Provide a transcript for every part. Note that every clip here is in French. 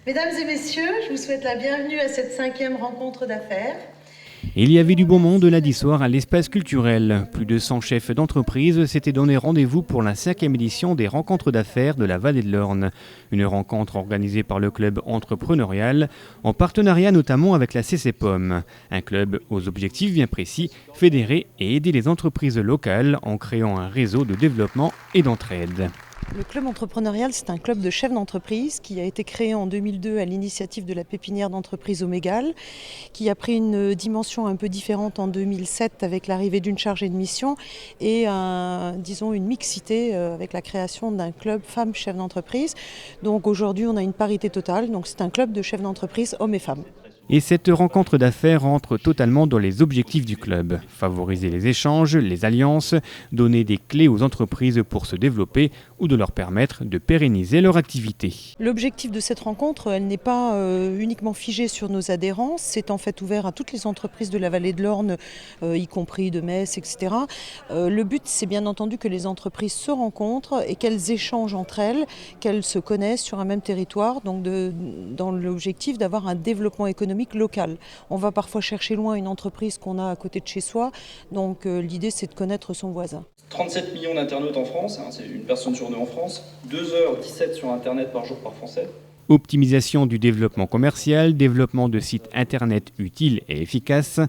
Mesdames et messieurs, je vous souhaite la bienvenue à cette 5e rencontre d'affaires. Il y avait du beau monde lundi soir à l'espace culturel. Plus de 100 chefs d'entreprise s'étaient donné rendez-vous pour la 5e édition des rencontres d'affaires de la Vallée de l'Orne. Une rencontre organisée par le club entrepreneurial, en partenariat notamment avec la CCPOM. Un club aux objectifs bien précis, fédérer et aider les entreprises locales en créant un réseau de développement et d'entraide. Le club entrepreneurial, c'est un club de chefs d'entreprise qui a été créé en 2002 à l'initiative de la pépinière d'entreprise Omégal, qui a pris une dimension un peu différente en 2007 avec l'arrivée d'une chargée de mission et une mixité avec la création d'un club femmes chefs d'entreprise. Donc aujourd'hui, on a une parité totale, donc c'est un club de chefs d'entreprise hommes et femmes. Et cette rencontre d'affaires rentre totalement dans les objectifs du club. Favoriser les échanges, les alliances, donner des clés aux entreprises pour se développer ou de leur permettre de pérenniser leur activité. L'objectif de cette rencontre, elle n'est pas uniquement figée sur nos adhérents, c'est en fait ouvert à toutes les entreprises de la Vallée de l'Orne, y compris de Metz, etc. Le but, c'est bien entendu que les entreprises se rencontrent et qu'elles échangent entre elles, qu'elles se connaissent sur un même territoire, donc dans l'objectif d'avoir un développement économique local. On va parfois chercher loin une entreprise qu'on a à côté de chez soi, donc l'idée c'est de connaître son voisin. 37 millions d'internautes en France, c'est une personne sur deux en France, 2h17 sur Internet par jour par Français. Optimisation du développement commercial, développement de sites internet utiles et efficaces,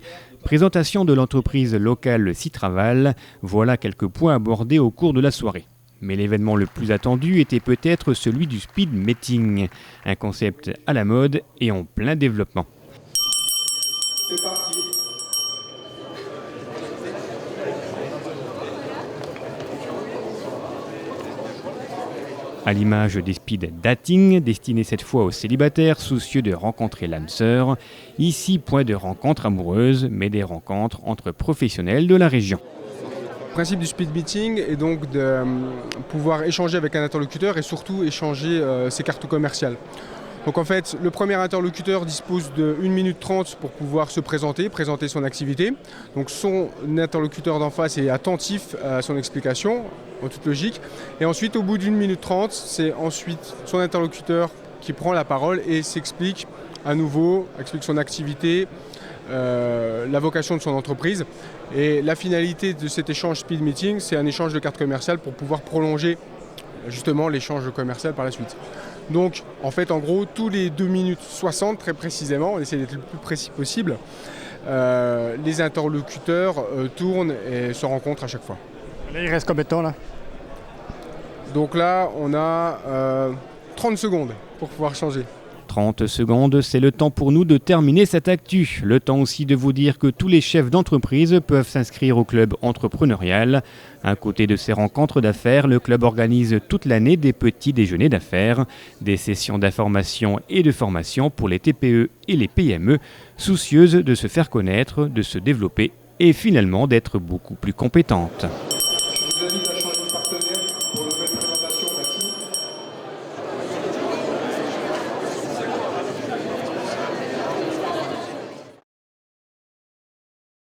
présentation de l'entreprise locale Citraval, voilà quelques points abordés au cours de la soirée. Mais l'événement le plus attendu était peut-être celui du speed meeting, un concept à la mode et en plein développement. C'est parti. À l'image des speed dating, destinés cette fois aux célibataires soucieux de rencontrer l'âme sœur, ici point de rencontres amoureuses, mais des rencontres entre professionnels de la région. Le principe du speed meeting est donc de pouvoir échanger avec un interlocuteur et surtout échanger ses cartes commerciales. Donc en fait, le premier interlocuteur dispose de 1 minute 30 pour pouvoir se présenter son activité. Donc son interlocuteur d'en face est attentif à son explication, en toute logique. Et ensuite, au bout d'1 minute 30, c'est ensuite son interlocuteur qui prend la parole et s'explique à nouveau, explique son activité, la vocation de son entreprise. Et la finalité de cet échange speed meeting, c'est un échange de cartes commerciales pour pouvoir prolonger justement l'échange commercial par la suite. Donc en fait, en gros, tous les 2 minutes 60 très précisément, on essaie d'être le plus précis possible, les interlocuteurs tournent et se rencontrent à chaque fois. Là, il reste combien de temps là? Donc là, on a 30 secondes pour pouvoir changer. 30 secondes, c'est le temps pour nous de terminer cette actu. Le temps aussi de vous dire que tous les chefs d'entreprise peuvent s'inscrire au club entrepreneurial. À côté de ces rencontres d'affaires, le club organise toute l'année des petits déjeuners d'affaires, des sessions d'information et de formation pour les TPE et les PME, soucieuses de se faire connaître, de se développer et finalement d'être beaucoup plus compétentes.